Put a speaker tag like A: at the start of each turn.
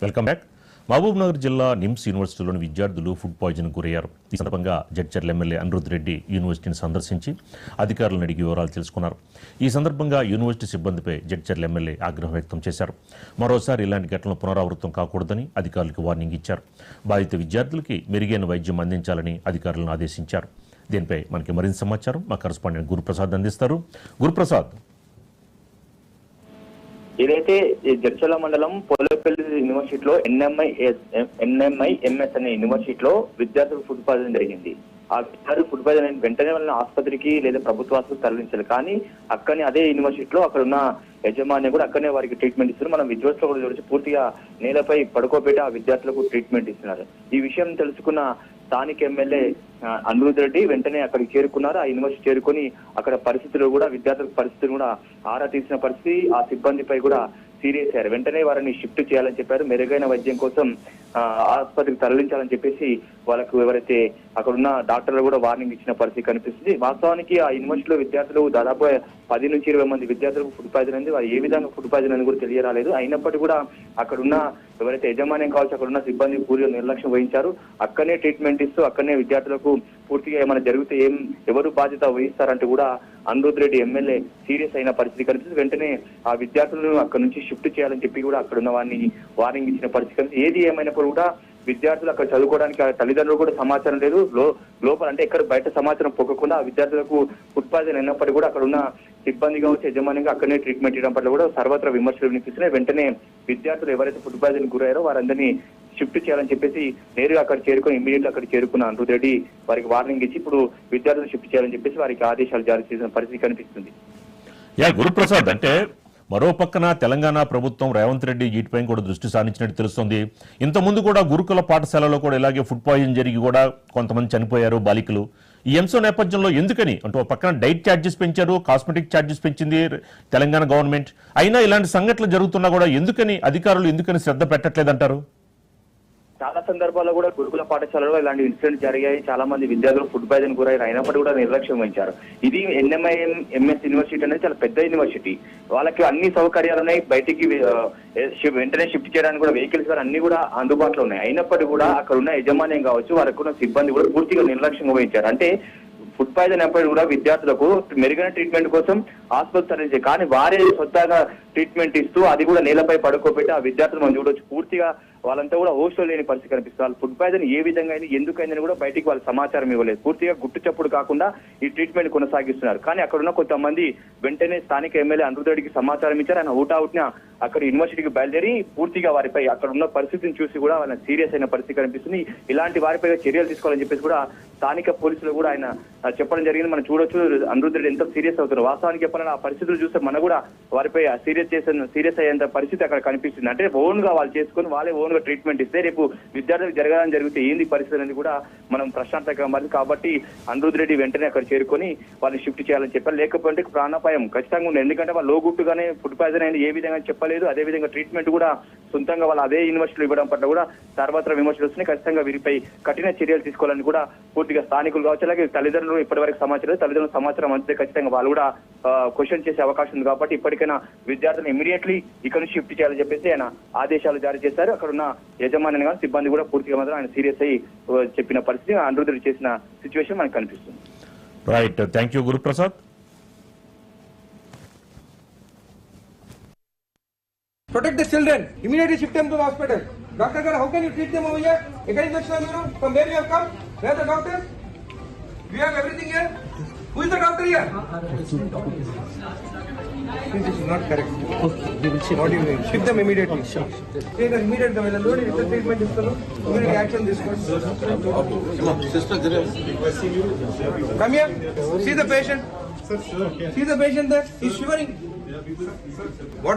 A: Welcome back. Mahabub Nagar జిల్లా నిమ్స్ యూనివర్సిటీలోని విద్యార్థులు food poison గురయ్యారు. ఈ సందర్భంగా జడ్చర్ల ఎమ్మెల్యే అనిరుద్ రెడ్డి యూనివర్సిటీని సందర్శించి అధికారులను అడిగి వివరాలు తెలుసుకున్నారు. ఈ సందర్భంగా యూనివర్సిటీ సిబ్బందిపై జడ్చర్ల ఎమ్మెల్యే ఆగ్రహం వ్యక్తం చేశారు. మరోసారి ఇలాంటి ఘటనలు పునరావృతం కాకూడదని అధికారులకు వార్నింగ్ ఇచ్చారు. బాధిత విద్యార్థులకి మెరుగైన వైద్యం అందించాలని అధికారులను ఆదేశించారు. దీనిపై మనకి మరింత సమాచారం మా కరెస్పాండెంట్ గురుప్రసాద్ అందిస్తారు. గురుప్రసాద్,
B: ఏదైతే జడ్చర్ల మండలం పోలేపల్లి యూనివర్సిటీలో ఎన్ఎంఐ ఎంఎస్ అనే యూనివర్సిటీలో విద్యార్థులకు ఫుడ్ పాయిజన్ జరిగింది. ఆ విద్యార్థులు ఫుడ్ పాయిజన్ వెంటనే వాళ్ళని ఆసుపత్రికి లేదా ప్రభుత్వ ఆసుపత్రికి తరలించాలి. కానీ అక్కడనే అదే యూనివర్సిటీలో అక్కడ ఉన్న యజమాని కూడా అక్కడనే వారికి ట్రీట్మెంట్ ఇస్తున్నారు. మనం విజువల్స్ లో కూడా చూడొచ్చు, పూర్తిగా నేలపై పడుకోబెట్టి ఆ విద్యార్థులకు ట్రీట్మెంట్ ఇస్తున్నారు. ఈ విషయం తెలుసుకున్న స్థానిక ఎమ్మెల్యే అనిరుద్ రెడ్డి వెంటనే అక్కడికి చేరుకున్నారు. ఆ యూనివర్సిటీ చేరుకుని అక్కడ పరిస్థితులు కూడా విద్యార్థుల పరిస్థితులు కూడా ఆరా తీసిన పరిస్థితి, ఆ సిబ్బందిపై కూడా సీరియస్ అయ్యారు. వెంటనే వారిని షిఫ్ట్ చేయాలని చెప్పారు. మెరుగైన వైద్యం కోసం ఆసుపత్రికి తరలించాలని చెప్పేసి వాళ్ళకు ఎవరైతే అక్కడ ఉన్న డాక్టర్లు కూడా వార్నింగ్ ఇచ్చిన పరిస్థితి కనిపిస్తుంది. వాస్తవానికి ఆ యూనివర్సిటీలో విద్యార్థులు దాదాపు 10 నుంచి 20 మంది విద్యార్థులకు ఫుడ్ పాయిజన్ అయింది. వారు ఏ విధంగా ఫుడ్ పాయిజన్ అని కూడా తెలియరాలేదు. అయినప్పటికీ కూడా అక్కడున్న ఎవరైతే యజమాన్యం కావచ్చు అక్కడ ఉన్న సిబ్బంది పూర్తిగా నిర్లక్ష్యం వహించారు. అక్కడనే ట్రీట్మెంట్ ఇస్తూ అక్కడనే విద్యార్థులకు పూర్తిగా ఏమైనా జరిగితే ఎవరు బాధ్యత వహిస్తారంటూ కూడా అనిరుద్ రెడ్డి ఎమ్మెల్యే సీరియస్ అయిన పరిస్థితి కనిపిస్తుంది. వెంటనే ఆ విద్యార్థులను అక్కడ నుంచి షిఫ్ట్ చేయాలని చెప్పి కూడా అక్కడ ఉన్న వారిని వార్నింగ్ ఇచ్చిన పరిస్థితి కనిపిస్తుంది. ఏది ఏమైనప్పుడు కూడా విద్యార్థులు అక్కడ చదువుకోవడానికి తల్లిదండ్రులు కూడా సమాచారం లేదు. లోపల అంటే ఎక్కడ బయట సమాచారం పొక్కకుండా ఆ విద్యార్థులకు ఫుడ్ పాయిజన్ అయినప్పటికీ కూడా అక్కడ ఉన్న సిబ్బంది కావచ్చు యజమానిగా అక్కడనే ట్రీట్మెంట్ ఇవ్వడం పట్ల కూడా సర్వత్రా విమర్శలు వినిపిస్తున్నాయి. వెంటనే విద్యార్థులు ఎవరైతే ఫుడ్ పాయిజన్ గురయ్యారో వారందరినీ షిఫ్ట్ చేయాలని చెప్పేసి నేరుగా అక్కడ చేరుకుని ఇమీడియట్ అక్కడ చేరుకున్న అనిరుద్ రెడ్డి వారికి వార్నింగ్ ఇచ్చి ఇప్పుడు విద్యార్థులు షిఫ్ట్ చేయాలని చెప్పేసి వారికి ఆదేశాలు జారీ చేసిన పరిస్థితి కనిపిస్తుంది.
A: గురుప్రసాద్, అంటే మరో పక్కన తెలంగాణ ప్రభుత్వం రేవంత్ రెడ్డి వీటిపై కూడా దృష్టి సారించినట్టు తెలుస్తుంది. ఇంతకుముందు కూడా గురుకుల పాఠశాలలో కూడా ఇలాగే ఫుడ్ పాయిజన్ జరిగి కూడా కొంతమంది చనిపోయారు బాలికలు. ఈ అంశం నేపథ్యంలో ఎందుకని అంటే ఒక పక్కన డైట్ ఛార్జెస్ పెంచారు, కాస్మెటిక్ ఛార్జెస్ పెంచింది తెలంగాణ గవర్నమెంట్, అయినా ఇలాంటి సంఘటనలు జరుగుతున్నా కూడా అధికారులు ఎందుకని శ్రద్ధ పెట్టట్లేదంటారు?
B: చాలా సందర్భాల్లో కూడా గురుకుల పాఠశాలలో ఇలాంటి ఇన్సిడెంట్స్ జరిగాయి. చాలా మంది విద్యార్థులు ఫుడ్ పాయిజన్ గురయ్యారు. అయినప్పటికీ కూడా నిర్లక్ష్యం వహించారు. ఇది ఎన్ఎంఐ ఎంఎస్ యూనివర్సిటీ అనేది చాలా పెద్ద యూనివర్సిటీ. వాళ్ళకి అన్ని సౌకర్యాలు ఉన్నాయి. బయటికి వెంటనే షిఫ్ట్ చేయడానికి కూడా వెహికల్స్ అన్ని కూడా అందుబాటులో ఉన్నాయి. అయినప్పటికీ కూడా అక్కడ ఉన్న యజమాన్యం కావచ్చు వారికి ఉన్న సిబ్బంది కూడా పూర్తిగా నిర్లక్ష్యం వహించారు. అంటే ఫుడ్ పాయిజన్ అయినప్పుడు కూడా విద్యార్థులకు మెరుగైన ట్రీట్మెంట్ కోసం ఆసుపత్రి తరలించారు. కానీ వారే స్వతహాగా ట్రీట్మెంట్ ఇస్తూ అది కూడా నేలపై పడుకోబెట్టి ఆ విద్యార్థులు మనం చూడొచ్చు పూర్తిగా వాళ్ళంతా కూడా హోస్టల్ లేని పరిస్థితి కనిపిస్తుంది. వాళ్ళు ఫుడ్ పాయిజన్ ఏ విధంగా అయింది ఎందుకైందని కూడా బయటికి వాళ్ళు సమాచారం ఇవ్వలేదు. పూర్తిగా గుట్టు చప్పుడు కాకుండా ఈ ట్రీట్మెంట్ కొనసాగిస్తున్నారు. కానీ అక్కడ ఉన్న కొంతమంది వెంటనే స్థానిక ఎమ్మెల్యే అనిరుద్ రెడ్డికి సమాచారం ఇచ్చారు. ఆయన ఊటావుట్న అక్కడ యూనివర్సిటీకి బయలుదేరి పూర్తిగా వారిపై అక్కడ ఉన్న పరిస్థితిని చూసి కూడా వాళ్ళ సీరియస్ అయిన పరిస్థితి కనిపిస్తుంది. ఇలాంటి వారిపై చర్యలు తీసుకోవాలని చెప్పేసి కూడా స్థానిక పోలీసులు కూడా ఆయన చెప్పడం జరిగింది. మనం చూడొచ్చు అనిరుద్ రెడ్డి ఎంత సీరియస్ అవుతారు. వాస్తవానికి చెప్పాలని ఆ పరిస్థితులు చూస్తే మనం కూడా వారిపై సీరియస్ అయ్యేంత పరిస్థితి అక్కడ కనిపిస్తుంది. అంటే ఓన్ గా వాళ్ళు చేసుకుని వాళ్ళే ఓన్ గా ట్రీట్మెంట్ ఇస్తే రేపు విద్యార్థులకు జరగాలని జరిగితే ఏంది పరిస్థితి అనేది కూడా మనం ప్రశాంతంగా మారింది. కాబట్టి అనిరుద్ రెడ్డి వెంటనే అక్కడ చేరుకొని వాళ్ళని షిఫ్ట్ చేయాలని చెప్పారు. లేకపోతే ప్రాణాపాయం ఖచ్చితంగా ఉంది. ఎందుకంటే వాళ్ళు లోగుట్టుగానే ఫుడ్ పాయిజన్ అయింది ఏ విధంగా చెప్పలేదు. అదే విధంగా ట్రీట్మెంట్ కూడా సొంతంగా వాళ్ళు అదే యూనివర్సిటీలో ఇవ్వడం పట్ల కూడా సర్వత్రా విమర్శలు వస్తున్నాయి. ఖచ్చితంగా వీరిపై కఠిన చర్యలు తీసుకోవాలని కూడా పూర్తిగా స్థానికులు కావచ్చు అలాగే తల్లిదండ్రులు ఇప్పటివరకు సమాచారం తల్లిదండ్రుల సమాచారం అంతే ఖచ్చితంగా వాళ్ళు కూడా క్వశ్చన్ చేసే అవకాశం ఉంది. కాబట్టి ఇప్పటికైనా విద్యార్థులను ఇమీడియట్లీ ఇక్కడ నుంచి షిఫ్ట్ చేయాలని చెప్పేసి ఆయన ఆదేశాలు జారీ చేశారు. అక్కడ ఉన్న యజమాని కానీ సిబ్బంది కూడా పూర్తిగా మాత్రం ఆయన సీరియస్ అయ్యి చెప్పిన పరిస్థితి అనిరుద్ రెడ్డి చేసిన సిచ్యువేషన్ మనకు కనిపిస్తుంది.
A: Right, thank you Guruprasad.
C: Protect the children. Immediately shift them to the hospital. Doctor, how can you treat them over here? Again, injection, from where you have come? Where are the doctors? We have everything here. Who is the doctor here? This is not correct. Okay, we will shift. What do you mean? Shift them immediately. Sure. Take an immediate load. If the treatment is thorough, immediate action this one. Sister, come here. See the patient. See the patient there. He's shivering. What?